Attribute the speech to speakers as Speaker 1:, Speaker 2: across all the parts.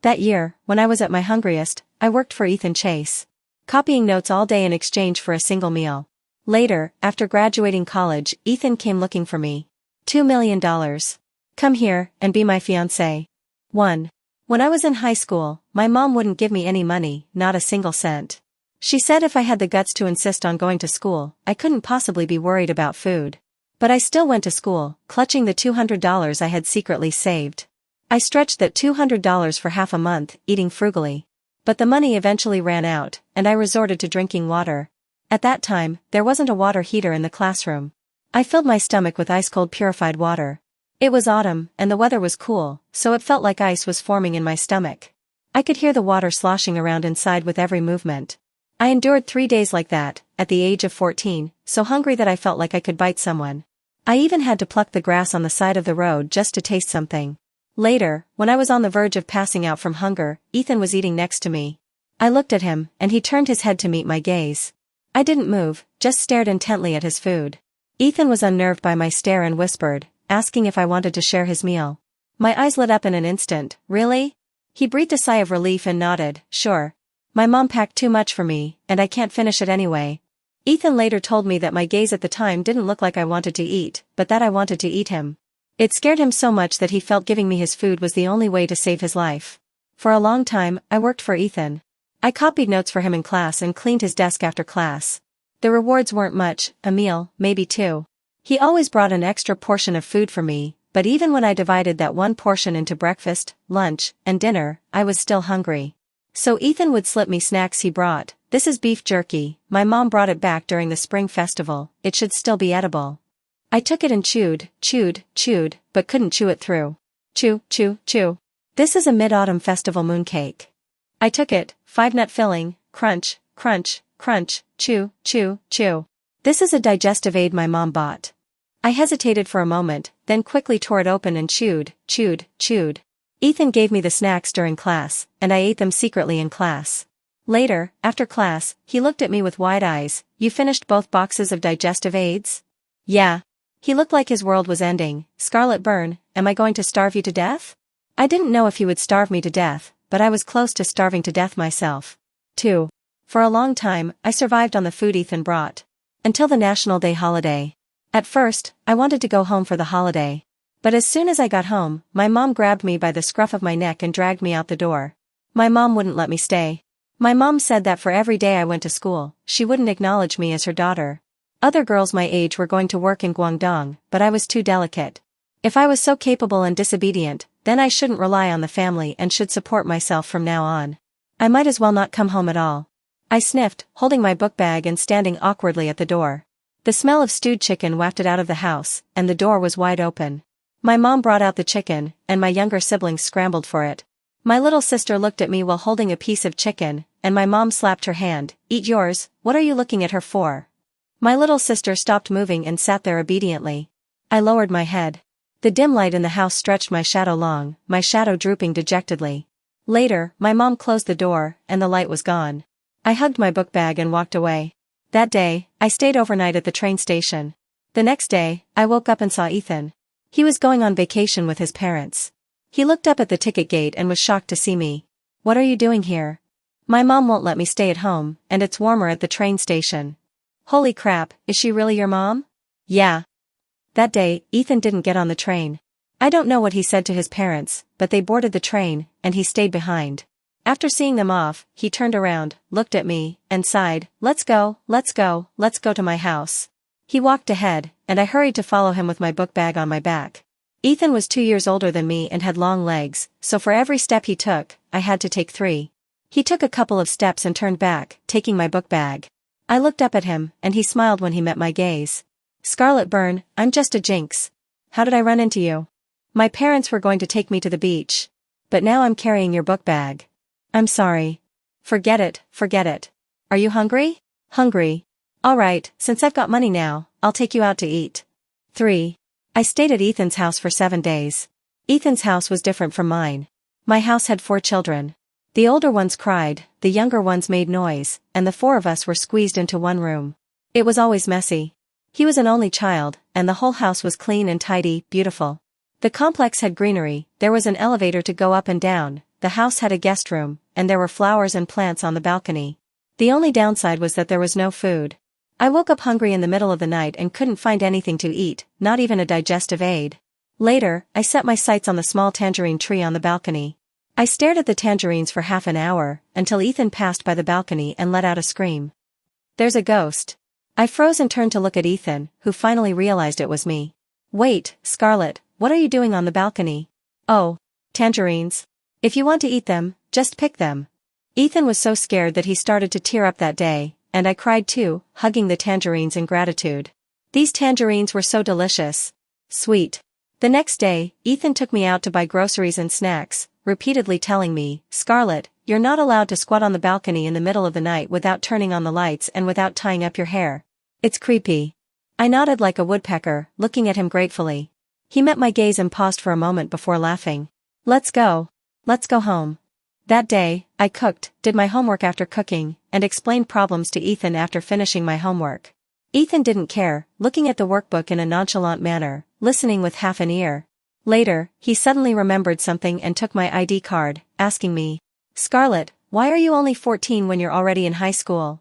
Speaker 1: That year, when I was at my hungriest, I worked for Ethan Chase, copying notes all day in exchange for a single meal. Later, after graduating college, Ethan came looking for me. $2 million. Come here, and be my fiancée. 1. When I was in high school, my mom wouldn't give me any money, not a single cent. She said if I had the guts to insist on going to school, I couldn't possibly be worried about food. But I still went to school, clutching the $200 I had secretly saved. I stretched that $200 for half a month, eating frugally. But the money eventually ran out, and I resorted to drinking water. At that time, there wasn't a water heater in the classroom. I filled my stomach with ice-cold purified water. It was autumn, and the weather was cool, so it felt like ice was forming in my stomach. I could hear the water sloshing around inside with every movement. I endured 3 days like that, at the age of 14, so hungry that I felt like I could bite someone. I even had to pluck the grass on the side of the road just to taste something. Later, when I was on the verge of passing out from hunger, Ethan was eating next to me. I looked at him, and he turned his head to meet my gaze. I didn't move, just stared intently at his food. Ethan was unnerved by my stare and whispered, asking if I wanted to share his meal. My eyes lit up in an instant. Really? He breathed a sigh of relief and nodded, sure. My mom packed too much for me, and I can't finish it anyway. Ethan later told me that my gaze at the time didn't look like I wanted to eat, but that I wanted to eat him. It scared him so much that he felt giving me his food was the only way to save his life. For a long time, I worked for Ethan. I copied notes for him in class and cleaned his desk after class. The rewards weren't much, a meal, maybe 2. He always brought an extra portion of food for me, but even when I divided that one portion into breakfast, lunch, and dinner, I was still hungry. So Ethan would slip me snacks he brought. This is beef jerky, my mom brought it back during the spring festival, it should still be edible. I took it and chewed, but couldn't chew it through. Chew. This is a mid-autumn festival mooncake. I took it, 5-nut filling, crunch, chew. This is a digestive aid my mom bought. I hesitated for a moment, then quickly tore it open and chewed. Ethan gave me the snacks during class, and I ate them secretly in class. Later, after class, he looked at me with wide eyes. You finished both boxes of digestive aids? Yeah. He looked like his world was ending. Scarlet burn, am I going to starve you to death? I didn't know if he would starve me to death, but I was close to starving to death myself. 2. For a long time, I survived on the food Ethan brought. Until the National Day holiday. At first, I wanted to go home for the holiday. But as soon as I got home, my mom grabbed me by the scruff of my neck and dragged me out the door. My mom wouldn't let me stay. My mom said that for every day I went to school, she wouldn't acknowledge me as her daughter. Other girls my age were going to work in Guangdong, but I was too delicate. If I was so capable and disobedient, then I shouldn't rely on the family and should support myself from now on. I might as well not come home at all. I sniffed, holding my book bag and standing awkwardly at the door. The smell of stewed chicken wafted out of the house, and the door was wide open. My mom brought out the chicken, and my younger siblings scrambled for it. My little sister looked at me while holding a piece of chicken, and my mom slapped her hand. Eat yours, what are you looking at her for? My little sister stopped moving and sat there obediently. I lowered my head. The dim light in the house stretched my shadow long, my shadow drooping dejectedly. Later, my mom closed the door, and the light was gone. I hugged my book bag and walked away. That day, I stayed overnight at the train station. The next day, I woke up and saw Ethan. He was going on vacation with his parents. He looked up at the ticket gate and was shocked to see me. What are you doing here? My mom won't let me stay at home, and it's warmer at the train station. Holy crap, is she really your mom? Yeah. That day, Ethan didn't get on the train. I don't know what he said to his parents, but they boarded the train, and he stayed behind. After seeing them off, he turned around, looked at me, and sighed, let's go to my house. He walked ahead, and I hurried to follow him with my book bag on my back. Ethan was 2 years older than me and had long legs, so for every step he took, I had to take 3. He took a couple of steps and turned back, taking my book bag. I looked up at him, and he smiled when he met my gaze. Scarlet burn, I'm just a jinx. How did I run into you? My parents were going to take me to the beach. But now I'm carrying your book bag. I'm sorry. Forget it. Are you hungry? Hungry. Alright, since I've got money now, I'll take you out to eat. 3. I stayed at Ethan's house for 7 days. Ethan's house was different from mine. My house had 4 children. The older ones cried, the younger ones made noise, and the 4 of us were squeezed into one room. It was always messy. He was an only child, and the whole house was clean and tidy, beautiful. The complex had greenery, there was an elevator to go up and down, the house had a guest room, and there were flowers and plants on the balcony. The only downside was that there was no food. I woke up hungry in the middle of the night and couldn't find anything to eat, not even a digestive aid. Later, I set my sights on the small tangerine tree on the balcony. I stared at the tangerines for half an hour, until Ethan passed by the balcony and let out a scream. "There's a ghost." I froze and turned to look at Ethan, who finally realized it was me. "Wait, Scarlett, what are you doing on the balcony?" "Oh, tangerines. If you want to eat them, just pick them." Ethan was so scared that he started to tear up that day, and I cried too, hugging the tangerines in gratitude. These tangerines were so delicious. Sweet. The next day, Ethan took me out to buy groceries and snacks, repeatedly telling me, "Scarlett, you're not allowed to squat on the balcony in the middle of the night without turning on the lights and without tying up your hair. It's creepy." I nodded like a woodpecker, looking at him gratefully. He met my gaze and paused for a moment before laughing. Let's go home." That day, I cooked, did my homework after cooking, and explained problems to Ethan after finishing my homework. Ethan didn't care, looking at the workbook in a nonchalant manner, listening with half an ear. Later, he suddenly remembered something and took my ID card, asking me, "Scarlett, why are you only 14 when you're already in high school?"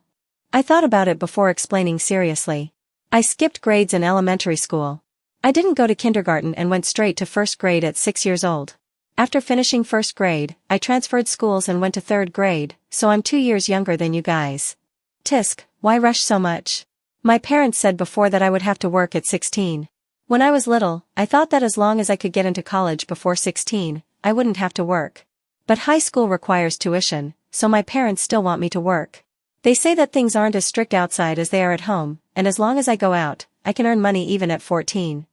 Speaker 1: I thought about it before explaining seriously. I skipped grades in elementary school. I didn't go to kindergarten and went straight to first grade at 6 years old. After finishing first grade, I transferred schools and went to third grade, so I'm 2 years younger than you guys. Tisk, why rush so much? My parents said before that I would have to work at 16. When I was little, I thought that as long as I could get into college before 16, I wouldn't have to work. But high school requires tuition, so my parents still want me to work. They say that things aren't as strict outside as they are at home, and as long as I go out, I can earn money even at 14.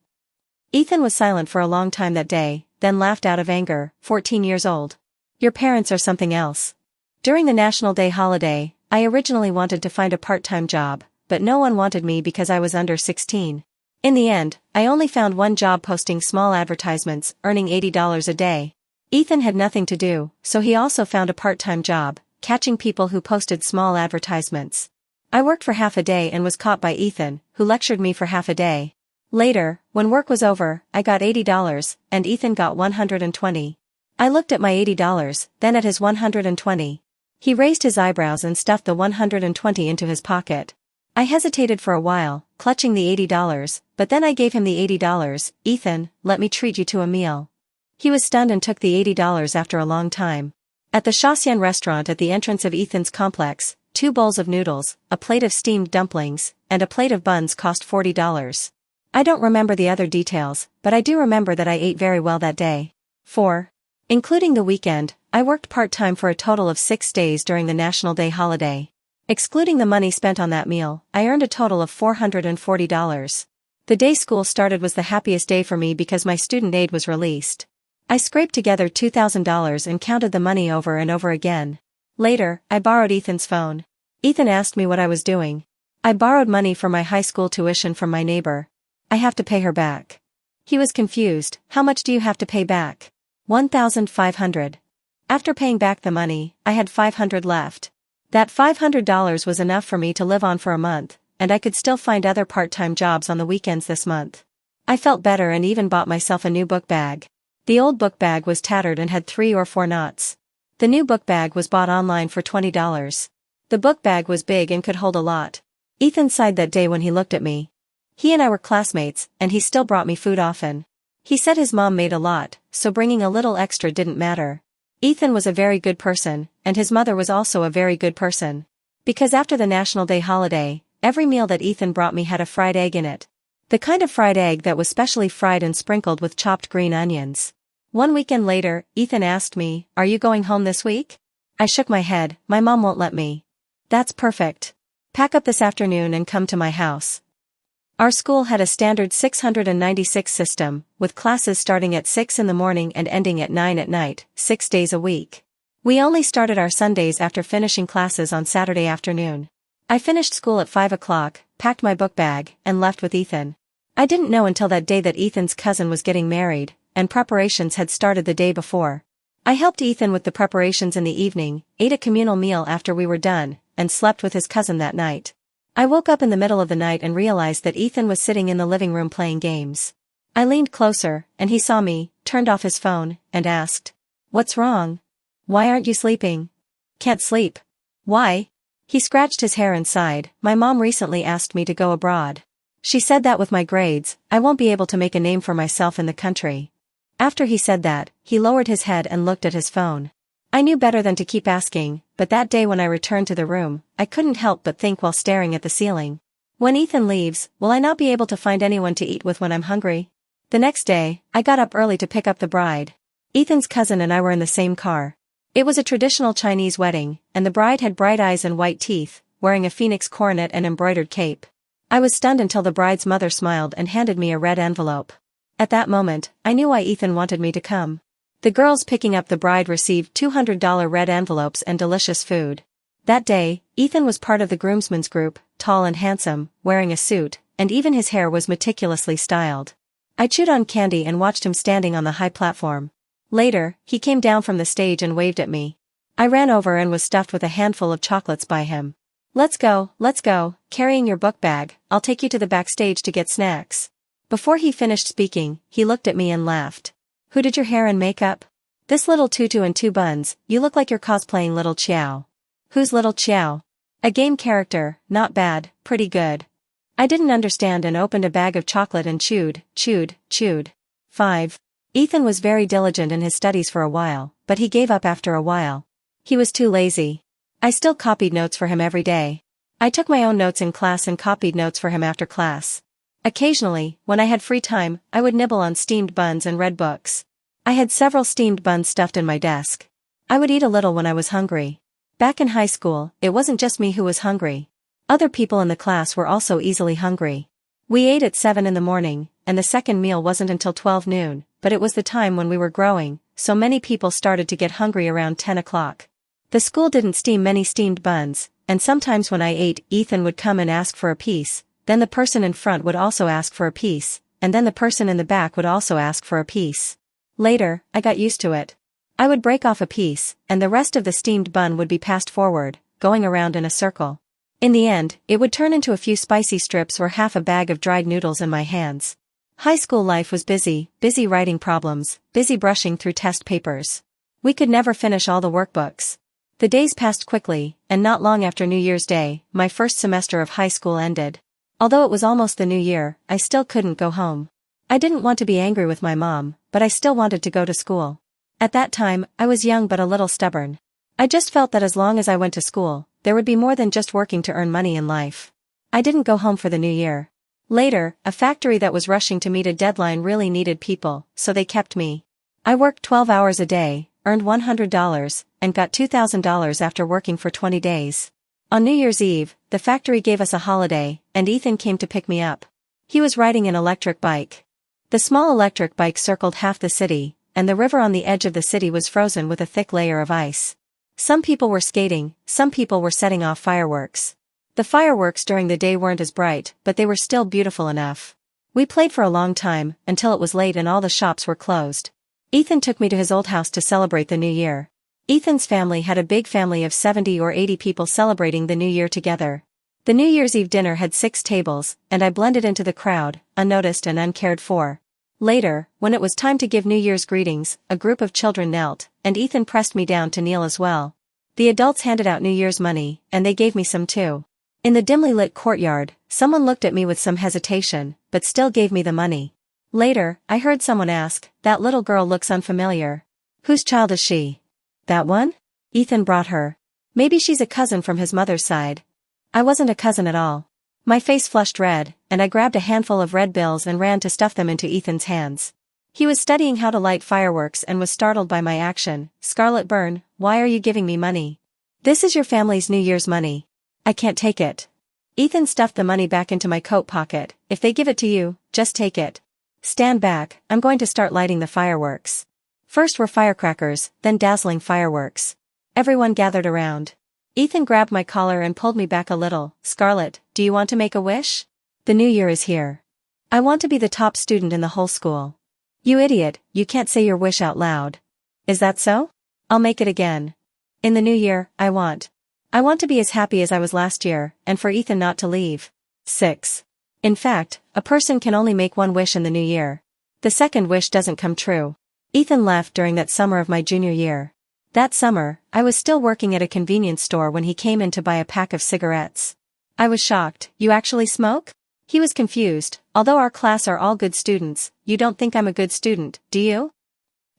Speaker 1: Ethan was silent for a long time that day, then laughed out of anger. 14 years old. Your parents are something else. During the National Day holiday, I originally wanted to find a part-time job, but no one wanted me because I was under 16. In the end, I only found one job posting small advertisements, earning $80 a day. Ethan had nothing to do, so he also found a part-time job, catching people who posted small advertisements. I worked for half a day and was caught by Ethan, who lectured me for half a day. Later, when work was over, I got $80, and Ethan got $120. I looked at my $80, then at his $120. He raised his eyebrows and stuffed the $120 into his pocket. I hesitated for a while, clutching the $80, but then I gave him the $80. "Ethan, let me treat you to a meal." He was stunned and took the $80 after a long time. At the Shaxian restaurant at the entrance of Ethan's complex, 2 bowls of noodles, a plate of steamed dumplings, and a plate of buns cost $40. I don't remember the other details, but I do remember that I ate very well that day. 4. Including the weekend, I worked part-time for a total of 6 days during the National Day holiday. Excluding the money spent on that meal, I earned a total of $440. The day school started was the happiest day for me because my student aid was released. I scraped together $2,000 and counted the money over and over again. Later, I borrowed Ethan's phone. Ethan asked me what I was doing. I borrowed money for my high school tuition from my neighbor. I have to pay her back. He was confused. How much do you have to pay back? $1,500. After paying back the money, I had $500 left. That $500 was enough for me to live on for a month, and I could still find other part-time jobs on the weekends this month. I felt better and even bought myself a new book bag. The old book bag was tattered and had 3 or 4 knots. The new book bag was bought online for $20. The book bag was big and could hold a lot. Ethan sighed that day when he looked at me. He and I were classmates, and he still brought me food often. He said his mom made a lot, so bringing a little extra didn't matter. Ethan was a very good person, and his mother was also a very good person. Because after the National Day holiday, every meal that Ethan brought me had a fried egg in it. The kind of fried egg that was specially fried and sprinkled with chopped green onions. One weekend later, Ethan asked me, "Are you going home this week?" I shook my head. "My mom won't let me." "That's perfect. Pack up this afternoon and come to my house." Our school had a standard 696 system, with classes starting at 6 in the morning and ending at 9 at night, 6 days a week. We only started our Sundays after finishing classes on Saturday afternoon. I finished school at 5 o'clock, packed my book bag, and left with Ethan. I didn't know until that day that Ethan's cousin was getting married, and preparations had started the day before. I helped Ethan with the preparations in the evening, ate a communal meal after we were done, and slept with his cousin that night. I woke up in the middle of the night and realized that Ethan was sitting in the living room playing games. I leaned closer, and he saw me, turned off his phone, and asked, "What's wrong?" Why aren't you sleeping? Can't sleep. Why? He scratched his hair and sighed. My mom recently asked me to go abroad. She said that with my grades, I won't be able to make a name for myself in the country. After he said that, he lowered his head and looked at his phone. I knew better than to keep asking, but that day when I returned to the room, I couldn't help but think while staring at the ceiling. When Ethan leaves, will I not be able to find anyone to eat with when I'm hungry? The next day, I got up early to pick up the bride. Ethan's cousin and I were in the same car. It was a traditional Chinese wedding, and the bride had bright eyes and white teeth, wearing a phoenix coronet and embroidered cape. I was stunned until the bride's mother smiled and handed me a red envelope. At that moment, I knew why Ethan wanted me to come. The girls picking up the bride received $200 red envelopes and delicious food. That day, Ethan was part of the groomsmen's group, tall and handsome, wearing a suit, and even his hair was meticulously styled. I chewed on candy and watched him standing on the high platform. Later, he came down from the stage and waved at me. I ran over and was stuffed with a handful of chocolates by him. Let's go, carrying your book bag, I'll take you to the backstage to get snacks. Before he finished speaking, he looked at me and laughed. Who did your hair and makeup? This little tutu and 2 buns, you look like you're cosplaying Little Chiao. Who's Little Chiao? A game character, not bad, pretty good. I didn't understand and opened a bag of chocolate and chewed. 5. Ethan was very diligent in his studies for a while, but he gave up after a while. He was too lazy. I still copied notes for him every day. I took my own notes in class and copied notes for him after class. Occasionally, when I had free time, I would nibble on steamed buns and read books. I had several steamed buns stuffed in my desk. I would eat a little when I was hungry. Back in high school, it wasn't just me who was hungry. Other people in the class were also easily hungry. We ate at 7 in the morning, and the second meal wasn't until 12 noon, but it was the time when we were growing, so many people started to get hungry around 10 o'clock. The school didn't steam many steamed buns, and sometimes when I ate, Ethan would come and ask for a piece, then the person in front would also ask for a piece, and then the person in the back would also ask for a piece. Later, I got used to it. I would break off a piece, and the rest of the steamed bun would be passed forward, going around in a circle. In the end, it would turn into a few spicy strips or half a bag of dried noodles in my hands. High school life was busy writing problems, busy brushing through test papers. We could never finish all the workbooks. The days passed quickly, and not long after New Year's Day, my first semester of high school ended. Although it was almost the new year, I still couldn't go home. I didn't want to be angry with my mom, but I still wanted to go to school. At that time, I was young but a little stubborn. I just felt that as long as I went to school, there would be more than just working to earn money in life. I didn't go home for the new year. Later, a factory that was rushing to meet a deadline really needed people, so they kept me. I worked 12 hours a day, earned $100, and got $2,000 after working for 20 days. On New Year's Eve, the factory gave us a holiday, and Ethan came to pick me up. He was riding an electric bike. The small electric bike circled half the city, and the river on the edge of the city was frozen with a thick layer of ice. Some people were skating, some people were setting off fireworks. The fireworks during the day weren't as bright, but they were still beautiful enough. We played for a long time, until it was late and all the shops were closed. Ethan took me to his old house to celebrate the new year. Ethan's family had a big family of 70 or 80 people celebrating the new year together. The New Year's Eve dinner had 6 tables, and I blended into the crowd, unnoticed and uncared for. Later, when it was time to give New Year's greetings, a group of children knelt, and Ethan pressed me down to kneel as well. The adults handed out New Year's money, and they gave me some too. In the dimly lit courtyard, someone looked at me with some hesitation, but still gave me the money. Later, I heard someone ask, "That little girl looks unfamiliar. Whose child is she?" "That one?" Ethan brought her. "Maybe she's a cousin from his mother's side." I wasn't a cousin at all. My face flushed red, and I grabbed a handful of red bills and ran to stuff them into Ethan's hands. He was studying how to light fireworks and was startled by my action. "Scarlet Byrne, why are you giving me money? This is your family's New Year's money. I can't take it." Ethan stuffed the money back into my coat pocket. "If they give it to you, just take it. Stand back, I'm going to start lighting the fireworks." First were firecrackers, then dazzling fireworks. Everyone gathered around. Ethan grabbed my collar and pulled me back a little. "Scarlet, do you want to make a wish? The new year is here. I want to be the top student in the whole school." "You idiot, you can't say your wish out loud." "Is that so? I'll make it again. In the new year, I want to be as happy as I was last year, and for Ethan not to leave." 6. In fact, a person can only make one wish in the new year. The second wish doesn't come true. Ethan left during that summer of my junior year. That summer, I was still working at a convenience store when he came in to buy a pack of cigarettes. I was shocked. "You actually smoke?" He was confused. "Although our class are all good students, you don't think I'm a good student, do you?"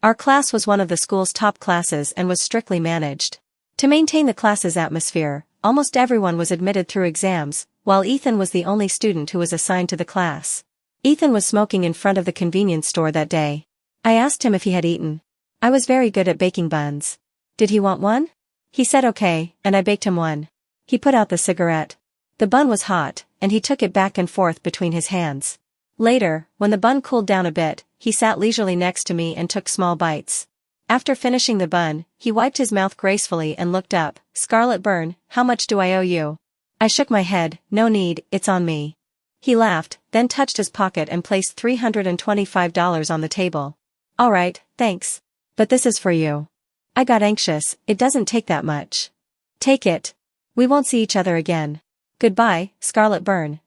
Speaker 1: Our class was one of the school's top classes and was strictly managed. To maintain the class's atmosphere, almost everyone was admitted through exams, while Ethan was the only student who was assigned to the class. Ethan was smoking in front of the convenience store that day. I asked him if he had eaten. I was very good at baking buns. Did he want one? He said okay, and I baked him one. He put out the cigarette. The bun was hot, and he took it back and forth between his hands. Later, when the bun cooled down a bit, he sat leisurely next to me and took small bites. After finishing the bun, he wiped his mouth gracefully and looked up. "Scarlet Byrne, how much do I owe you?" I shook my head. "No need, it's on me." He laughed, then touched his pocket and placed $325 on the table. "All right, thanks. But this is for you." I got anxious. "It doesn't take that much." "Take it. We won't see each other again. Goodbye, Scarlet Byrne."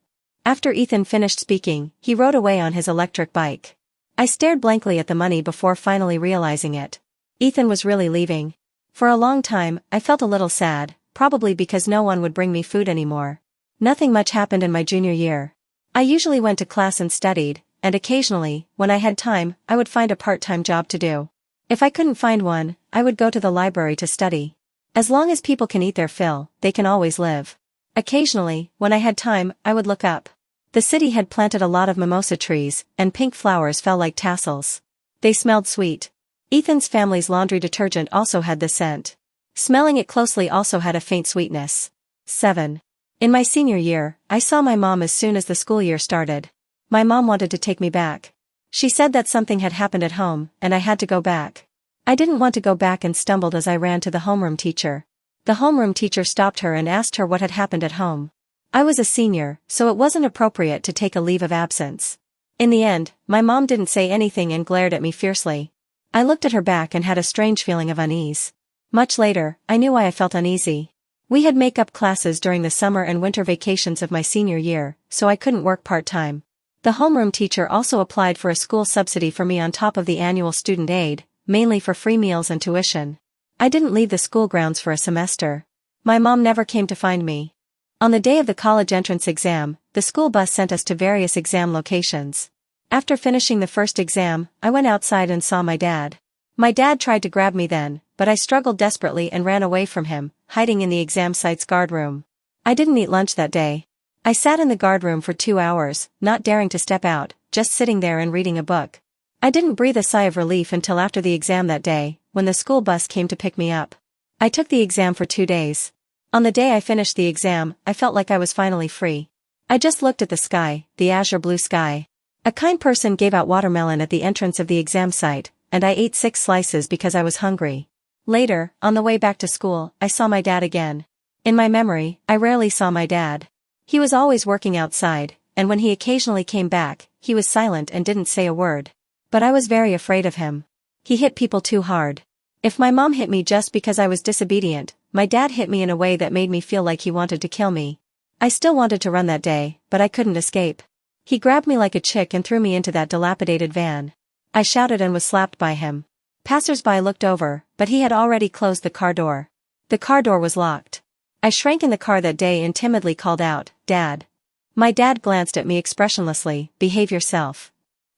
Speaker 1: After Ethan finished speaking, he rode away on his electric bike. I stared blankly at the money before finally realizing it. Ethan was really leaving. For a long time, I felt a little sad, probably because no one would bring me food anymore. Nothing much happened in my junior year. I usually went to class and studied, and occasionally, when I had time, I would find a part-time job to do. If I couldn't find one, I would go to the library to study. As long as people can eat their fill, they can always live. Occasionally, when I had time, I would look up. The city had planted a lot of mimosa trees, and pink flowers fell like tassels. They smelled sweet. Ethan's family's laundry detergent also had this scent. Smelling it closely also had a faint sweetness. 7. In my senior year, I saw my mom as soon as the school year started. My mom wanted to take me back. She said that something had happened at home, and I had to go back. I didn't want to go back and stumbled as I ran to the homeroom teacher. The homeroom teacher stopped her and asked her what had happened at home. I was a senior, so it wasn't appropriate to take a leave of absence. In the end, my mom didn't say anything and glared at me fiercely. I looked at her back and had a strange feeling of unease. Much later, I knew why I felt uneasy. We had makeup classes during the summer and winter vacations of my senior year, so I couldn't work part-time. The homeroom teacher also applied for a school subsidy for me on top of the annual student aid, mainly for free meals and tuition. I didn't leave the school grounds for a semester. My mom never came to find me. On the day of the college entrance exam, the school bus sent us to various exam locations. After finishing the first exam, I went outside and saw my dad. My dad tried to grab me then, but I struggled desperately and ran away from him, hiding in the exam site's guard room. I didn't eat lunch that day. I sat in the guard room for 2 hours, not daring to step out, just sitting there and reading a book. I didn't breathe a sigh of relief until after the exam that day, when the school bus came to pick me up. I took the exam for 2 days. On the day I finished the exam, I felt like I was finally free. I just looked at the sky, the azure blue sky. A kind person gave out watermelon at the entrance of the exam site, and I ate 6 slices because I was hungry. Later, on the way back to school, I saw my dad again. In my memory, I rarely saw my dad. He was always working outside, and when he occasionally came back, he was silent and didn't say a word. But I was very afraid of him. He hit people too hard. If my mom hit me just because I was disobedient, my dad hit me in a way that made me feel like he wanted to kill me. I still wanted to run that day, but I couldn't escape. He grabbed me like a chick and threw me into that dilapidated van. I shouted and was slapped by him. Passers-by looked over, but he had already closed the car door. The car door was locked. I shrank in the car that day and timidly called out, "Dad." My dad glanced at me expressionlessly. "Behave yourself."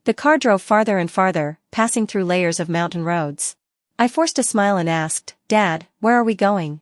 Speaker 1: The car drove farther and farther, passing through layers of mountain roads. I forced a smile and asked, "Dad, where are we going?"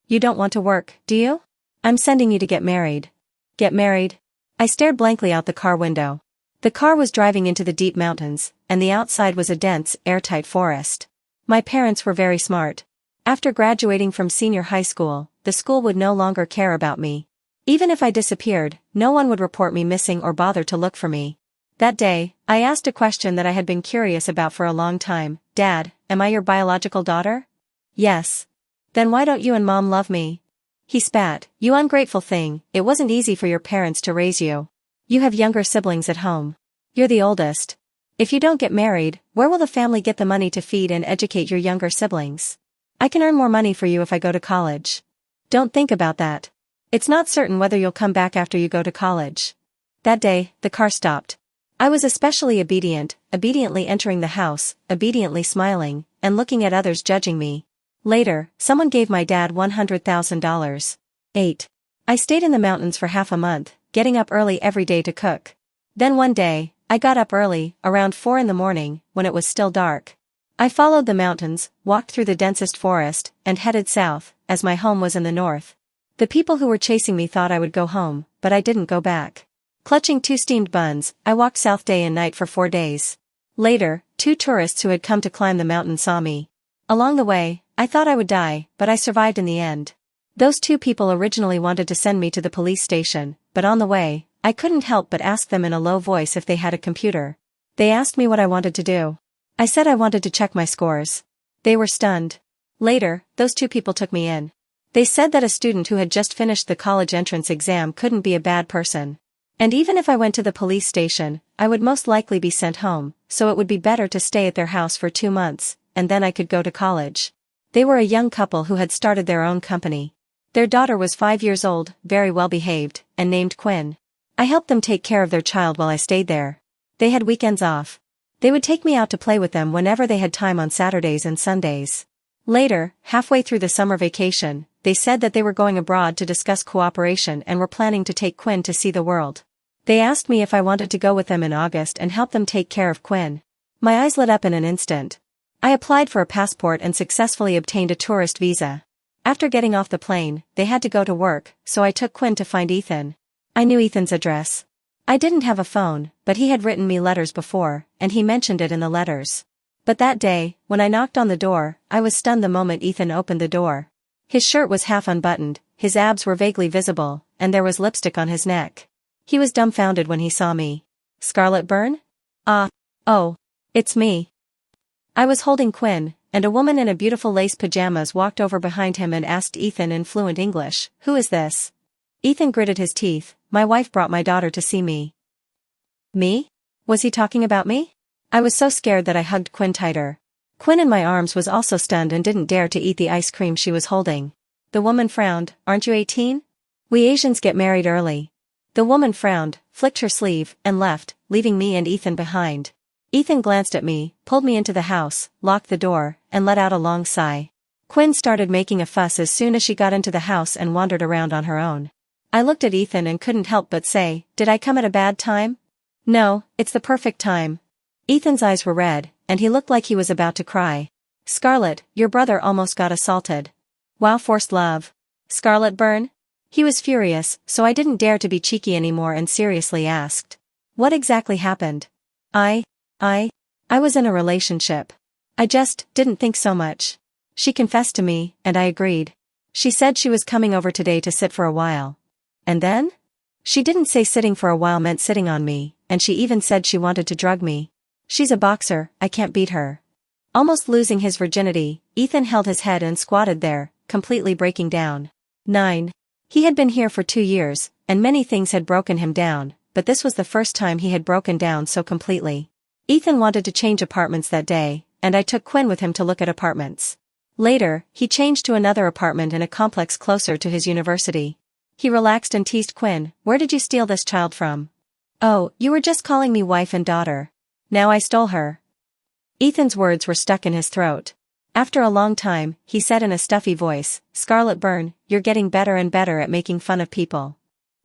Speaker 1: "You don't want to work, do you?" "I'm sending you to get married." "Get married?" I stared blankly out the car window. The car was driving into the deep mountains, and the outside was a dense, airtight forest. My parents were very smart. After graduating from senior high school, the school would no longer care about me. Even if I disappeared, no one would report me missing or bother to look for me. That day, I asked a question that I had been curious about for a long time. "Dad, am I your biological daughter?" "Yes." "Then why don't you and Mom love me?" He spat. "You ungrateful thing, it wasn't easy for your parents to raise you. You have younger siblings at home. You're the oldest. If you don't get married, where will the family get the money to feed and educate your younger siblings? I can earn more money for you if I go to college." "Don't think about that. It's not certain whether you'll come back after you go to college." That day, the car stopped. I was especially obedient, obediently entering the house, obediently smiling, and looking at others judging me. Later, someone gave my dad $100,000. 8. I stayed in the mountains for half a month, getting up early every day to cook. Then one day, I got up early, around 4 in the morning, when it was still dark. I followed the mountains, walked through the densest forest, and headed south, as my home was in the north. The people who were chasing me thought I would go home, but I didn't go back. Clutching 2 steamed buns, I walked south day and night for 4 days. Later, 2 tourists who had come to climb the mountain saw me. Along the way, I thought I would die, but I survived in the end. Those 2 people originally wanted to send me to the police station, but on the way, I couldn't help but ask them in a low voice if they had a computer. They asked me what I wanted to do. I said I wanted to check my scores. They were stunned. Later, those 2 people took me in. They said that a student who had just finished the college entrance exam couldn't be a bad person. And even if I went to the police station, I would most likely be sent home, so it would be better to stay at their house for 2 months, and then I could go to college. They were a young couple who had started their own company. Their daughter was 5 years old, very well behaved, and named Quinn. I helped them take care of their child while I stayed there. They had weekends off. They would take me out to play with them whenever they had time on Saturdays and Sundays. Later, halfway through the summer vacation, they said that they were going abroad to discuss cooperation and were planning to take Quinn to see the world. They asked me if I wanted to go with them in August and help them take care of Quinn. My eyes lit up in an instant. I applied for a passport and successfully obtained a tourist visa. After getting off the plane, they had to go to work, so I took Quinn to find Ethan. I knew Ethan's address. I didn't have a phone, but he had written me letters before, and he mentioned it in the letters. But that day, when I knocked on the door, I was stunned the moment Ethan opened the door. His shirt was half unbuttoned, his abs were vaguely visible, and there was lipstick on his neck. He was dumbfounded when he saw me. "Scarlet Byrne? Oh, it's me." I was holding Quinn, and a woman in a beautiful lace pajamas walked over behind him and asked Ethan in fluent English, "Who is this?" Ethan gritted his teeth. "My wife brought my daughter to see me." Me? Was he talking about me? I was so scared that I hugged Quinn tighter. Quinn in my arms was also stunned and didn't dare to eat the ice cream she was holding. The woman frowned. "Aren't you 18? We Asians get married early." The woman frowned, flicked her sleeve, and left, leaving me and Ethan behind. Ethan glanced at me, pulled me into the house, locked the door, and let out a long sigh. Quinn started making a fuss as soon as she got into the house and wandered around on her own. I looked at Ethan and couldn't help but say, "Did I come at a bad time?" "No, it's the perfect time." Ethan's eyes were red, and he looked like he was about to cry. "Scarlet, your brother almost got assaulted." "Wow, forced love. Scarlet Byrne?" He was furious, so I didn't dare to be cheeky anymore and seriously asked, "What exactly happened?" I was in a relationship. I just didn't think so much. She confessed to me, and I agreed. She said she was coming over today to sit for a while. And then? She didn't say sitting for a while meant sitting on me, and she even said she wanted to drug me. She's a boxer, I can't beat her. Almost losing his virginity, Ethan held his head and squatted there, completely breaking down. 9. He had been here for 2 years, and many things had broken him down, but this was the first time he had broken down so completely. Ethan wanted to change apartments that day, and I took Quinn with him to look at apartments. Later, he changed to another apartment in a complex closer to his university. He relaxed and teased Quinn, "Where did you steal this child from?" "Oh, you were just calling me wife and daughter. Now I stole her." Ethan's words were stuck in his throat. After a long time, he said in a stuffy voice, "Scarlet Byrne, you're getting better and better at making fun of people."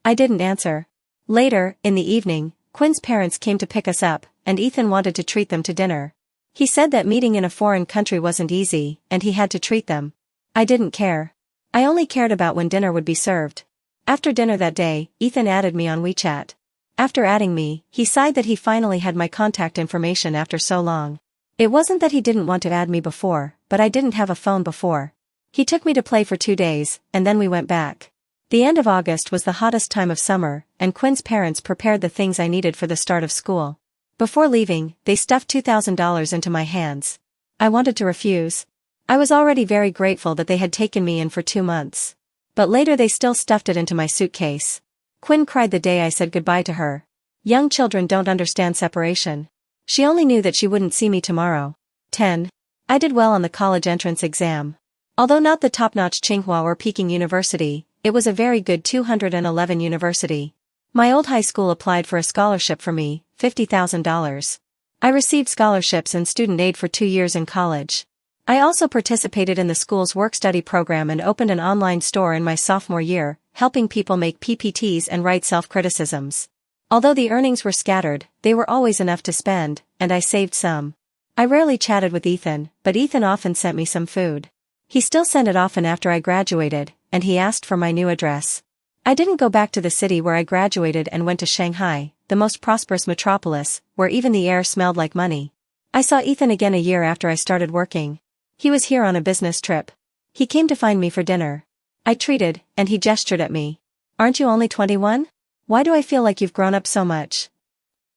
Speaker 1: I didn't answer. Later, in the evening, Quinn's parents came to pick us up, and Ethan wanted to treat them to dinner. He said that meeting in a foreign country wasn't easy, and he had to treat them. I didn't care. I only cared about when dinner would be served. After dinner that day, Ethan added me on WeChat. After adding me, he sighed that he finally had my contact information after so long. It wasn't that he didn't want to add me before, but I didn't have a phone before. He took me to play for 2 days, and then we went back. The end of August was the hottest time of summer, and Quinn's parents prepared the things I needed for the start of school. Before leaving, they stuffed $2,000 into my hands. I wanted to refuse. I was already very grateful that they had taken me in for 2 months. But later they still stuffed it into my suitcase. Quinn cried the day I said goodbye to her. Young children don't understand separation. She only knew that she wouldn't see me tomorrow. 10. I did well on the college entrance exam. Although not the top-notch Tsinghua or Peking University, it was a very good 211 university. My old high school applied for a scholarship for me, $50,000. I received scholarships and student aid for 2 years in college. I also participated in the school's work-study program and opened an online store in my sophomore year, helping people make PPTs and write self-criticisms. Although the earnings were scattered, they were always enough to spend, and I saved some. I rarely chatted with Ethan, but Ethan often sent me some food. He still sent it often after I graduated, and he asked for my new address. I didn't go back to the city where I graduated and went to Shanghai, the most prosperous metropolis, where even the air smelled like money. I saw Ethan again a year after I started working. He was here on a business trip. He came to find me for dinner. I treated, and he gestured at me. "Aren't you only 21? Why do I feel like you've grown up so much?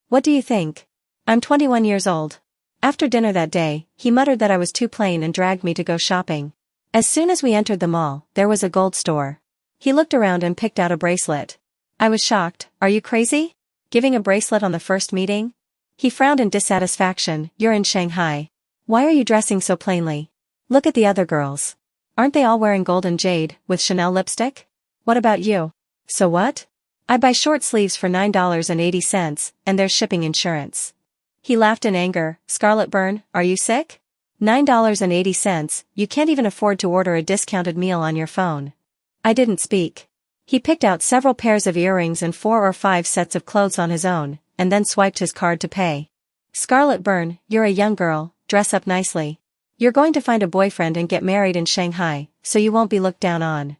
Speaker 1: What do you think?" "I'm 21 years old." After dinner that day, he muttered that I was too plain and dragged me to go shopping. As soon as we entered the mall, there was a gold store. He looked around and picked out a bracelet. I was shocked. "Are you crazy? Giving a bracelet on the first meeting?" He frowned in dissatisfaction. "You're in Shanghai. Why are you dressing so plainly? Look at the other girls. Aren't they all wearing gold and jade, with Chanel lipstick? What about you?" "So what? I buy short sleeves for $9.80, and there's shipping insurance." He laughed in anger. "Scarlet Burn, are you sick? $9.80, you can't even afford to order a discounted meal on your phone." I didn't speak. He picked out several pairs of earrings and 4 or 5 sets of clothes on his own, and then swiped his card to pay. "Scarlet Burn, you're a young girl, dress up nicely. You're going to find a boyfriend and get married in Shanghai, so you won't be looked down on."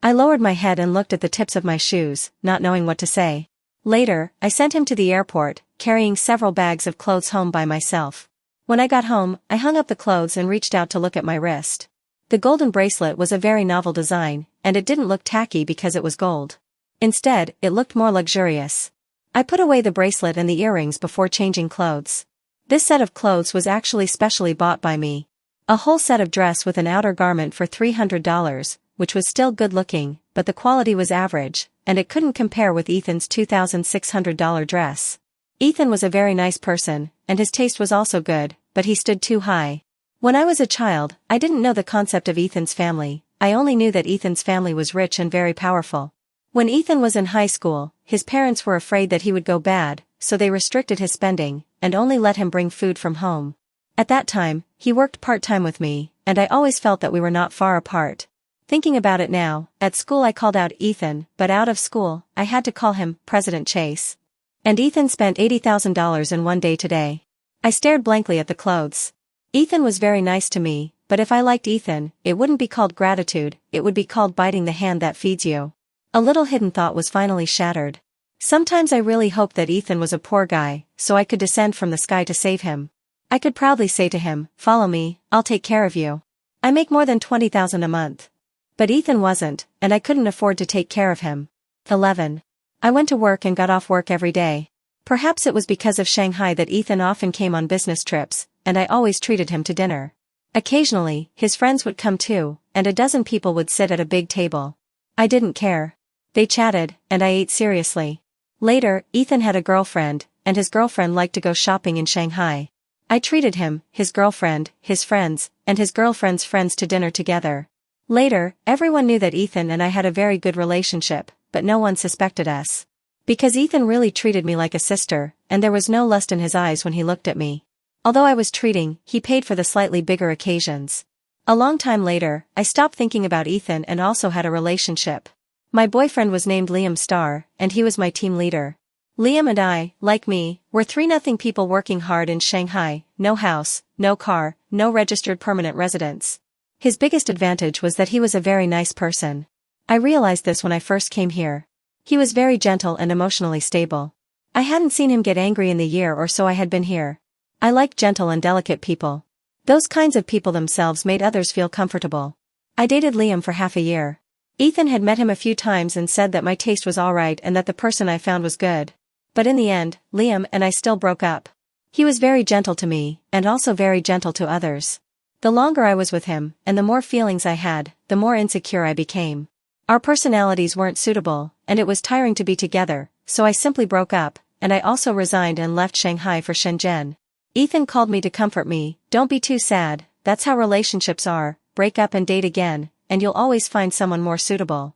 Speaker 1: I lowered my head and looked at the tips of my shoes, not knowing what to say. Later, I sent him to the airport, carrying several bags of clothes home by myself. When I got home, I hung up the clothes and reached out to look at my wrist. The golden bracelet was a very novel design, and it didn't look tacky because it was gold. Instead, it looked more luxurious. I put away the bracelet and the earrings before changing clothes. This set of clothes was actually specially bought by me. A whole set of dress with an outer garment for $300, which was still good looking, but the quality was average, and it couldn't compare with Ethan's $2,600 dress. Ethan was a very nice person, and his taste was also good, but he stood too high. When I was a child, I didn't know the concept of Ethan's family. I only knew that Ethan's family was rich and very powerful. When Ethan was in high school, his parents were afraid that he would go bad, so they restricted his spending, and only let him bring food from home. At that time, he worked part-time with me, and I always felt that we were not far apart. Thinking about it now, at school I called out Ethan, but out of school, I had to call him President Chase. And Ethan spent $80,000 in one day today. I stared blankly at the clothes. Ethan was very nice to me, but if I liked Ethan, it wouldn't be called gratitude, it would be called biting the hand that feeds you. A little hidden thought was finally shattered. Sometimes I really hoped that Ethan was a poor guy, so I could descend from the sky to save him. I could proudly say to him, "Follow me, I'll take care of you. I make more than $20,000 a month." But Ethan wasn't, and I couldn't afford to take care of him. 11. I went to work and got off work every day. Perhaps it was because of Shanghai that Ethan often came on business trips, and I always treated him to dinner. Occasionally, his friends would come too, and a dozen people would sit at a big table. I didn't care. They chatted, and I ate seriously. Later, Ethan had a girlfriend, and his girlfriend liked to go shopping in Shanghai. I treated him, his girlfriend, his friends, and his girlfriend's friends to dinner together. Later, everyone knew that Ethan and I had a very good relationship, but no one suspected us. Because Ethan really treated me like a sister, and there was no lust in his eyes when he looked at me. Although I was treating, he paid for the slightly bigger occasions. A long time later, I stopped thinking about Ethan and also had a relationship. My boyfriend was named Liam Starr, and he was my team leader. Liam and I, like me, were 3-0 people working hard in Shanghai, no house, no car, no registered permanent residence. His biggest advantage was that he was a very nice person. I realized this when I first came here. He was very gentle and emotionally stable. I hadn't seen him get angry in the year or so I had been here. I like gentle and delicate people. Those kinds of people themselves made others feel comfortable. I dated Liam for half a year. Ethan had met him a few times and said that my taste was alright and that the person I found was good. But in the end, Liam and I still broke up. He was very gentle to me, and also very gentle to others. The longer I was with him, and the more feelings I had, the more insecure I became. Our personalities weren't suitable, and it was tiring to be together, so I simply broke up, and I also resigned and left Shanghai for Shenzhen. Ethan called me to comfort me. "Don't be too sad, that's how relationships are, break up and date again, and you'll always find someone more suitable."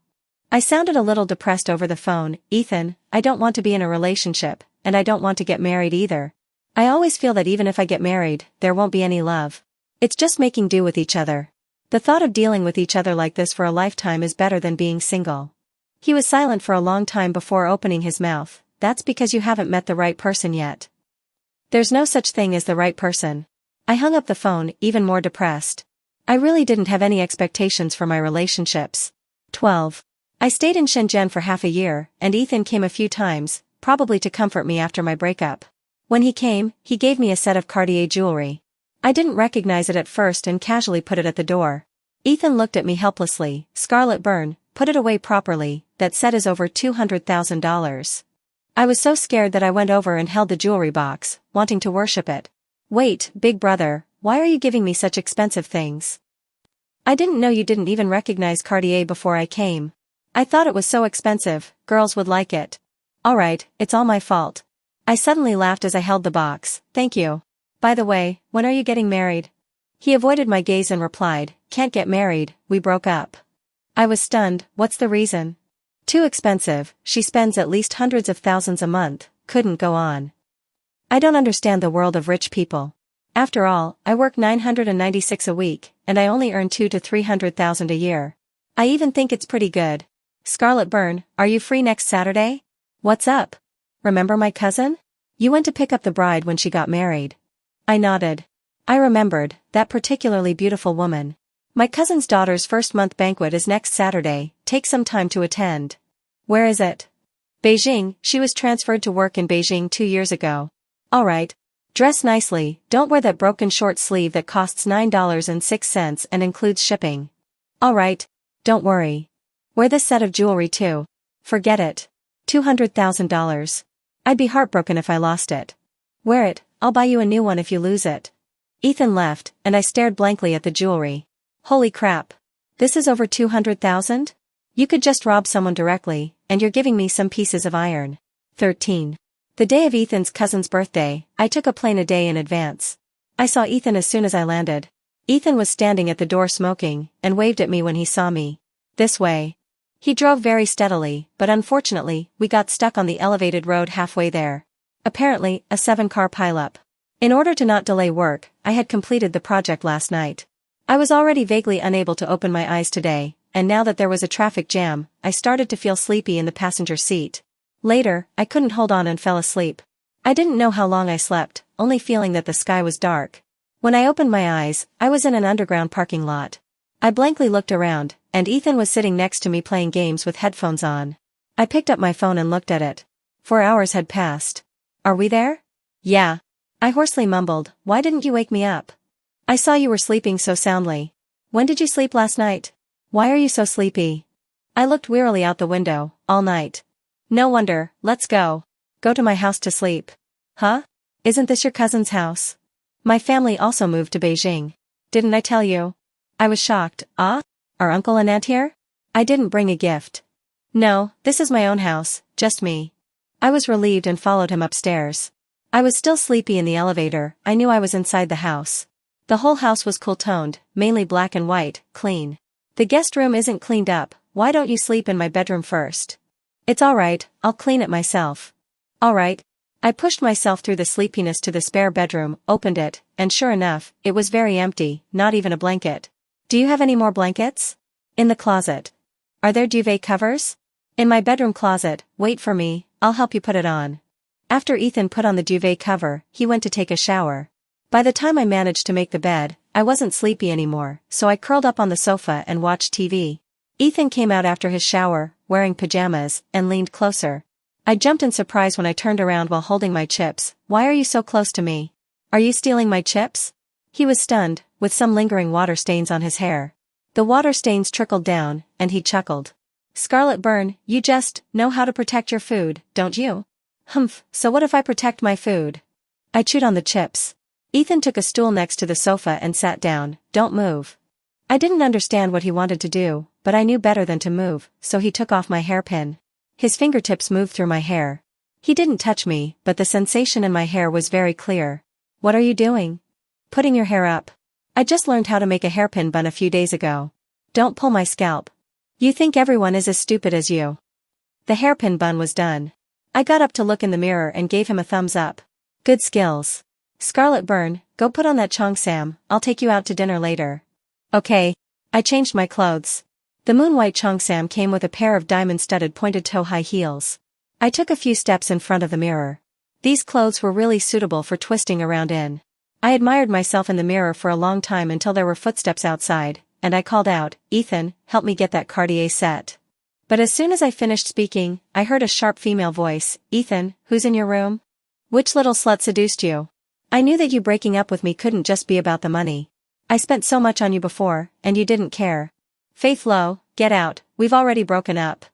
Speaker 1: I sounded a little depressed over the phone. "Ethan, I don't want to be in a relationship, and I don't want to get married either. I always feel that even if I get married, there won't be any love. It's just making do with each other. The thought of dealing with each other like this for a lifetime is better than being single. He was silent for a long time before opening his mouth. That's because you haven't met the right person yet. There's no such thing as the right person. I hung up the phone, even more depressed. I really didn't have any expectations for my relationships. 12. I stayed in Shenzhen for half a year, and Ethan came a few times, probably to comfort me after my breakup. When he came, he gave me a set of Cartier jewelry. I didn't recognize it at first and casually put it at the door. Ethan looked at me helplessly. Scarlet burn, put it away properly, that set is over $200,000. I was so scared that I went over and held the jewelry box, wanting to worship it. Wait, big brother, why are you giving me such expensive things? I didn't know you didn't even recognize Cartier before I came. I thought it was so expensive, girls would like it. Alright, it's all my fault. I suddenly laughed as I held the box. Thank you. By the way, when are you getting married? He avoided my gaze and replied, can't get married, we broke up. I was stunned. What's the reason? Too expensive, she spends at least hundreds of thousands a month, couldn't go on. I don't understand the world of rich people. After all, I work 996 a week, and I only earn 2 to 300,000 a year. I even think it's pretty good. Scarlet burn, are you free next Saturday? What's up? Remember my cousin? You went to pick up the bride when she got married. I nodded. I remembered, that particularly beautiful woman. My cousin's daughter's first-month banquet is next Saturday, take some time to attend. Where is it? Beijing, she was transferred to work in Beijing 2 years ago. Alright. Dress nicely, don't wear that broken short sleeve that costs $9.06 and includes shipping. Alright. Don't worry. Wear this set of jewelry too. Forget it. $200,000. I'd be heartbroken if I lost it. Wear it, I'll buy you a new one if you lose it. Ethan left, and I stared blankly at the jewelry. Holy crap. This is over 200,000? You could just rob someone directly, and you're giving me some pieces of iron. 13. The day of Ethan's cousin's birthday, I took a plane a day in advance. I saw Ethan as soon as I landed. Ethan was standing at the door smoking, and waved at me when he saw me. This way. He drove very steadily, but unfortunately, we got stuck on the elevated road halfway there. Apparently, a 7-car pileup. In order to not delay work, I had completed the project last night. I was already vaguely unable to open my eyes today, and now that there was a traffic jam, I started to feel sleepy in the passenger seat. Later, I couldn't hold on and fell asleep. I didn't know how long I slept, only feeling that the sky was dark. When I opened my eyes, I was in an underground parking lot. I blankly looked around, and Ethan was sitting next to me playing games with headphones on. I picked up my phone and looked at it. 4 hours had passed. Are we there? Yeah. I hoarsely mumbled, why didn't you wake me up? I saw you were sleeping so soundly. When did you sleep last night? Why are you so sleepy? I looked wearily out the window, all night. No wonder, let's go. Go to my house to sleep. Huh? Isn't this your cousin's house? My family also moved to Beijing. Didn't I tell you? I was shocked. Ah? Are uncle and aunt here? I didn't bring a gift. No, this is my own house, just me. I was relieved and followed him upstairs. I was still sleepy in the elevator. I knew I was inside the house. The whole house was cool-toned, mainly black and white, clean. The guest room isn't cleaned up. Why don't you sleep in my bedroom first? It's alright, I'll clean it myself. Alright. I pushed myself through the sleepiness to the spare bedroom, opened it, and sure enough, it was very empty, not even a blanket. Do you have any more blankets? In the closet. Are there duvet covers? In my bedroom closet. Wait for me, I'll help you put it on. After Ethan put on the duvet cover, he went to take a shower. By the time I managed to make the bed, I wasn't sleepy anymore, so I curled up on the sofa and watched TV. Ethan came out after his shower, wearing pajamas, and leaned closer. I jumped in surprise when I turned around while holding my chips. Why are you so close to me? Are you stealing my chips? He was stunned, with some lingering water stains on his hair. The water stains trickled down, and he chuckled. Scarlet burn, you just know how to protect your food, don't you? Humph, so what if I protect my food? I chewed on the chips. Ethan took a stool next to the sofa and sat down. Don't move. I didn't understand what he wanted to do, but I knew better than to move, so he took off my hairpin. His fingertips moved through my hair. He didn't touch me, but the sensation in my hair was very clear. What are you doing? Putting your hair up. I just learned how to make a hairpin bun a few days ago. Don't pull my scalp. You think everyone is as stupid as you. The hairpin bun was done. I got up to look in the mirror and gave him a thumbs up. Good skills. Scarlet Burn, go put on that cheongsam, I'll take you out to dinner later. Okay. I changed my clothes. The moon-white cheongsam came with a pair of diamond-studded pointed-toe high heels. I took a few steps in front of the mirror. These clothes were really suitable for twisting around in. I admired myself in the mirror for a long time until there were footsteps outside, and I called out, "Ethan, help me get that Cartier set." But as soon as I finished speaking, I heard a sharp female voice, "Ethan, who's in your room? Which little slut seduced you? I knew that you breaking up with me couldn't just be about the money. I spent so much on you before, and you didn't care. Faith Lowe, get out, we've already broken up.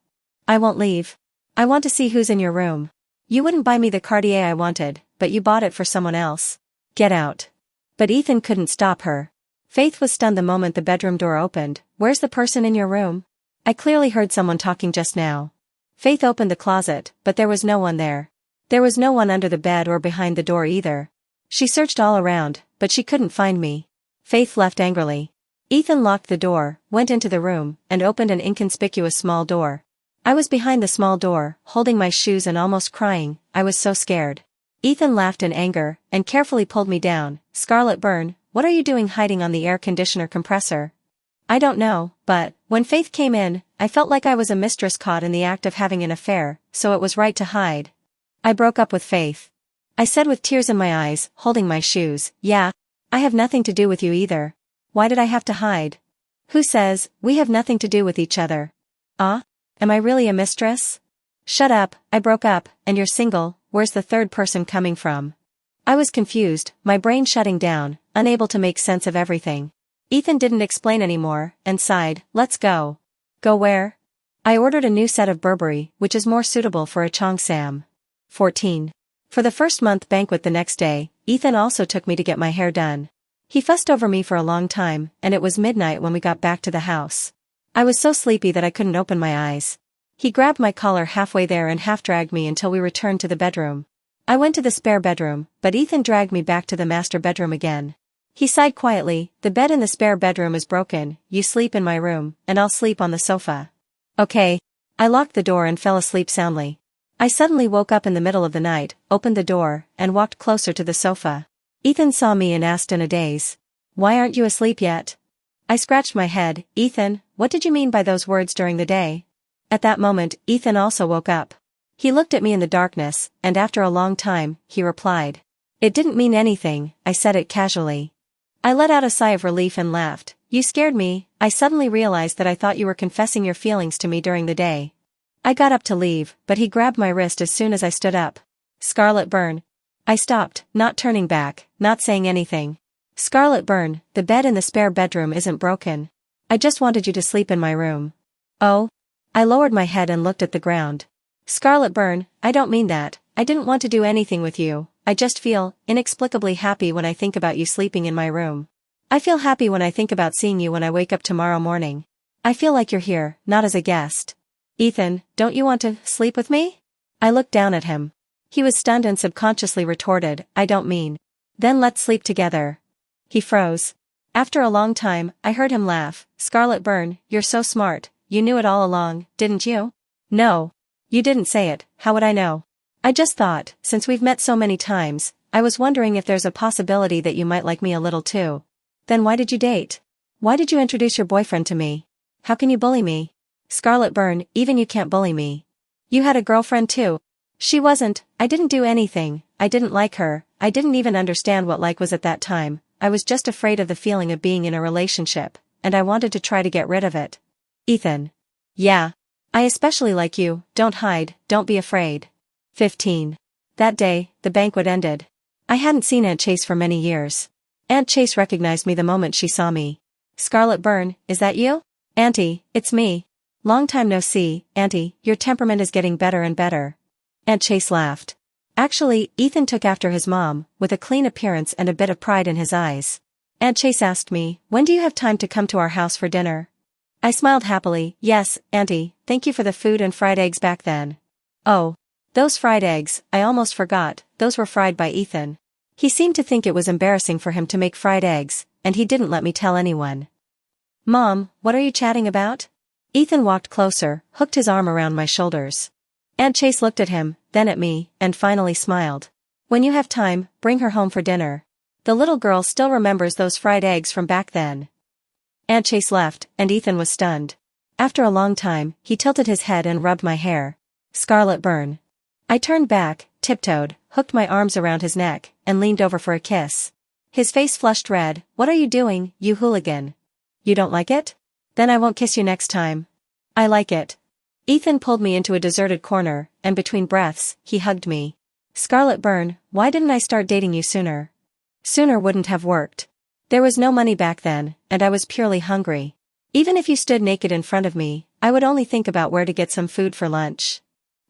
Speaker 1: I won't leave. I want to see who's in your room. You wouldn't buy me the Cartier I wanted, but you bought it for someone else. Get out." But Ethan couldn't stop her. Faith was stunned the moment the bedroom door opened. "Where's the person in your room? I clearly heard someone talking just now." Faith opened the closet, but there was no one there. There was no one under the bed or behind the door either. She searched all around, but she couldn't find me. Faith left angrily. Ethan locked the door, went into the room, and opened an inconspicuous small door. I was behind the small door, holding my shoes and almost crying. I was so scared. Ethan laughed in anger, and carefully pulled me down. "Scarlet Burn, what are you doing hiding on the air conditioner compressor?" "I don't know, but, when Faith came in, I felt like I was a mistress caught in the act of having an affair, so it was right to hide. I broke up with Faith." I said with tears in my eyes, holding my shoes. "Yeah. I have nothing to do with you either. Why did I have to hide?" "Who says we have nothing to do with each other? Am I really a mistress?" "Shut up, I broke up, and you're single, where's the third person coming from?" I was confused, my brain shutting down, unable to make sense of everything. Ethan didn't explain anymore, and sighed, "Let's go." "Go where?" "I ordered a new set of Burberry, which is more suitable for a cheongsam." 14. For the first month banquet the next day, Ethan also took me to get my hair done. He fussed over me for a long time, and it was midnight when we got back to the house. I was so sleepy that I couldn't open my eyes. He grabbed my collar halfway there and half-dragged me until we returned to the bedroom. I went to the spare bedroom, but Ethan dragged me back to the master bedroom again. He sighed quietly, "The bed in the spare bedroom is broken, you sleep in my room, and I'll sleep on the sofa." Okay. I locked the door and fell asleep soundly. I suddenly woke up in the middle of the night, opened the door, and walked closer to the sofa. Ethan saw me and asked in a daze, "Why aren't you asleep yet?" I scratched my head. "Ethan, what did you mean by those words during the day?" At that moment, Ethan also woke up. He looked at me in the darkness, and after a long time, he replied. "It didn't mean anything, I said it casually." I let out a sigh of relief and laughed. "You scared me." I suddenly realized that I thought you were confessing your feelings to me during the day. I got up to leave, but he grabbed my wrist as soon as I stood up. "Scarlet Burn." I stopped, not turning back, not saying anything. "Scarlet Burn, the bed in the spare bedroom isn't broken. I just wanted you to sleep in my room." "Oh?" I lowered my head and looked at the ground. "Scarlet Burn, I don't mean that. I didn't want to do anything with you. I just feel inexplicably happy when I think about you sleeping in my room. I feel happy when I think about seeing you when I wake up tomorrow morning. I feel like you're here, not as a guest." "Ethan, don't you want to sleep with me?" I looked down at him. He was stunned and subconsciously retorted, "I don't mean." "Then let's sleep together." He froze. After a long time, I heard him laugh. "Scarlet Burn, you're so smart. You knew it all along, didn't you?" "No. You didn't say it, how would I know? I just thought, since we've met so many times, I was wondering if there's a possibility that you might like me a little too." "Then why did you date? Why did you introduce your boyfriend to me? How can you bully me?" "Scarlet Burn, even you can't bully me. You had a girlfriend too." "She wasn't, I didn't do anything, I didn't like her, I didn't even understand what like was at that time, I was just afraid of the feeling of being in a relationship, and I wanted to try to get rid of it." "Ethan." "Yeah. I especially like you, don't hide, don't be afraid." 15. That day, the banquet ended. I hadn't seen Aunt Chase for many years. Aunt Chase recognized me the moment she saw me. "Scarlet Burn, is that you?" "Auntie, it's me. Long time no see, Auntie, your temperament is getting better and better." Aunt Chase laughed. Actually, Ethan took after his mom, with a clean appearance and a bit of pride in his eyes. Aunt Chase asked me, "When do you have time to come to our house for dinner?" I smiled happily. "Yes, Auntie, thank you for the food and fried eggs back then." "Oh. Those fried eggs, I almost forgot, those were fried by Ethan. He seemed to think it was embarrassing for him to make fried eggs, and he didn't let me tell anyone." "Mom, what are you chatting about?" Ethan walked closer, hooked his arm around my shoulders. Aunt Chase looked at him, then at me, and finally smiled. When you have time, bring her home for dinner. The little girl still remembers those fried eggs from back then. Aunt Chase left, and Ethan was stunned. After a long time, he tilted his head and rubbed my hair. Scarlet burn. I turned back, tiptoed, hooked my arms around his neck, and leaned over for a kiss. His face flushed red. What are you doing, you hooligan? You don't like it? Then I won't kiss you next time. I like it. Ethan pulled me into a deserted corner, and between breaths, he hugged me. Scarlet burn, why didn't I start dating you sooner? Sooner wouldn't have worked. There was no money back then, and I was purely hungry. Even if you stood naked in front of me, I would only think about where to get some food for lunch.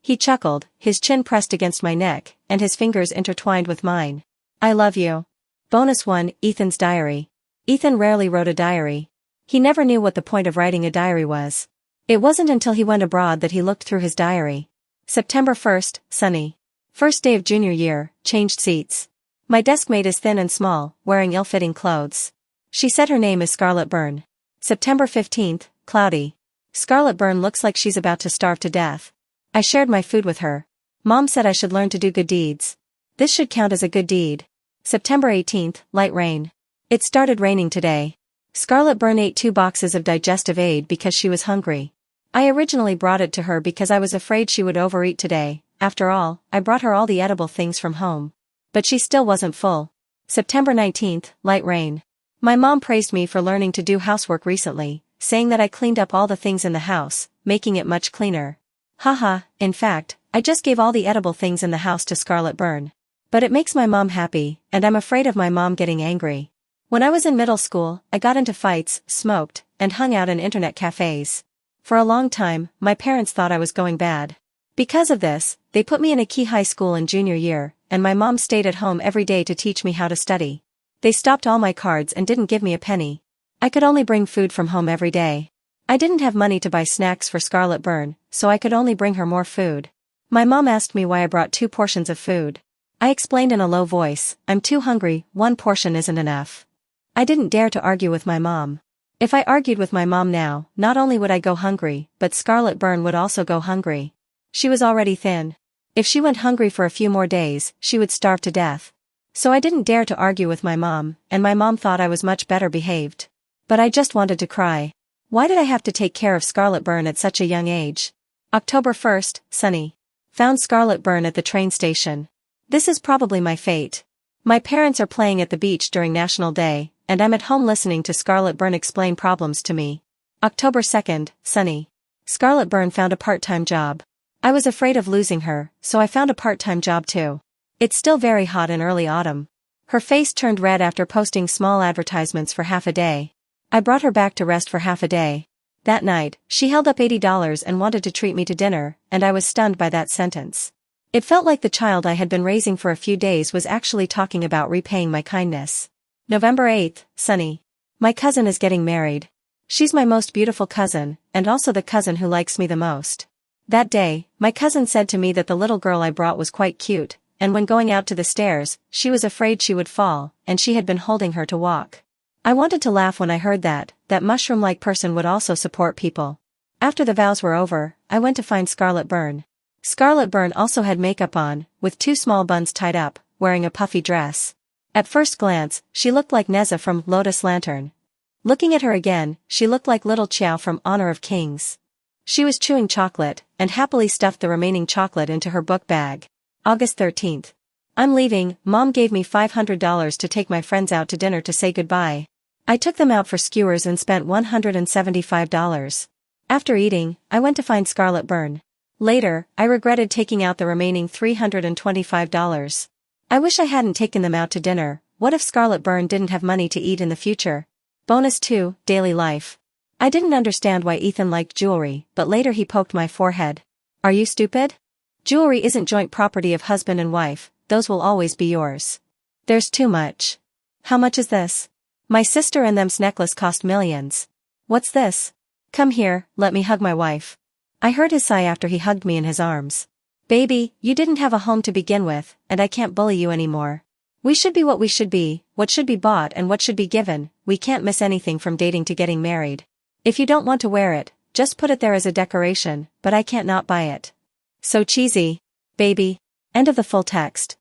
Speaker 1: He chuckled, his chin pressed against my neck, and his fingers intertwined with mine. I love you. Bonus 1, Ethan's diary. Ethan rarely wrote a diary. He never knew what the point of writing a diary was. It wasn't until he went abroad that he looked through his diary. September 1st, sunny. First day of junior year, changed seats. My deskmate is thin and small, wearing ill-fitting clothes. She said her name is Scarlet Byrne. September 15th, cloudy. Scarlet Byrne looks like she's about to starve to death. I shared my food with her. Mom said I should learn to do good deeds. This should count as a good deed. September 18th, light rain. It started raining today. Scarlet Byrne ate 2 boxes of digestive aid because she was hungry. I originally brought it to her because I was afraid she would overeat today. After all, I brought her all the edible things from home. But she still wasn't full. September 19th, light rain. My mom praised me for learning to do housework recently, saying that I cleaned up all the things in the house, making it much cleaner. Haha, in fact, I just gave all the edible things in the house to Scarlet Byrne. But it makes my mom happy, and I'm afraid of my mom getting angry. When I was in middle school, I got into fights, smoked, and hung out in internet cafes. For a long time, my parents thought I was going bad. Because of this, they put me in a key high school in junior year, and my mom stayed at home every day to teach me how to study. They stopped all my cards and didn't give me a penny. I could only bring food from home every day. I didn't have money to buy snacks for Scarlet Byrne, so I could only bring her more food. My mom asked me why I brought 2 portions of food. I explained in a low voice, I'm too hungry, 1 portion isn't enough. I didn't dare to argue with my mom. If I argued with my mom now, not only would I go hungry, but Scarlet Byrne would also go hungry. She was already thin. If she went hungry for a few more days, she would starve to death. So I didn't dare to argue with my mom, and my mom thought I was much better behaved. But I just wanted to cry. Why did I have to take care of Scarlet Byrne at such a young age? October 1st, sunny. Found Scarlet Byrne at the train station. This is probably my fate. My parents are playing at the beach during National Day, and I'm at home listening to Scarlet Byrne explain problems to me. October 2nd, sunny. Scarlet Byrne found a part-time job. I was afraid of losing her, so I found a part-time job too. It's still very hot in early autumn. Her face turned red after posting small advertisements for half a day. I brought her back to rest for half a day. That night, she held up $80 and wanted to treat me to dinner, and I was stunned by that sentence. It felt like the child I had been raising for a few days was actually talking about repaying my kindness. November 8th, sunny. My cousin is getting married. She's my most beautiful cousin, and also the cousin who likes me the most. That day, my cousin said to me that the little girl I brought was quite cute, and when going out to the stairs, she was afraid she would fall, and she had been holding her to walk. I wanted to laugh when I heard that mushroom-like person would also support people. After the vows were over, I went to find Scarlet Byrne. Scarlet Byrne also had makeup on, with 2 small buns tied up, wearing a puffy dress. At first glance, she looked like Neza from Lotus Lantern. Looking at her again, she looked like Little Chow from Honor of Kings. She was chewing chocolate, and happily stuffed the remaining chocolate into her book bag. August 13th. I'm leaving. Mom gave me $500 to take my friends out to dinner to say goodbye. I took them out for skewers and spent $175. After eating, I went to find Scarlet Byrne. Later, I regretted taking out the remaining $325. I wish I hadn't taken them out to dinner. What if Scarlet Byrne didn't have money to eat in the future? Bonus 2, daily life. I didn't understand why Ethan liked jewelry, but later he poked my forehead. Are you stupid? Jewelry isn't joint property of husband and wife, those will always be yours. There's too much. How much is this? My sister and them's necklace cost millions. What's this? Come here, let me hug my wife. I heard his sigh after he hugged me in his arms. Baby, you didn't have a home to begin with, and I can't bully you anymore. We should be what we should be, what should be bought and what should be given. We can't miss anything from dating to getting married. If you don't want to wear it, just put it there as a decoration, but I can't not buy it. So cheesy. Baby. End of the full text.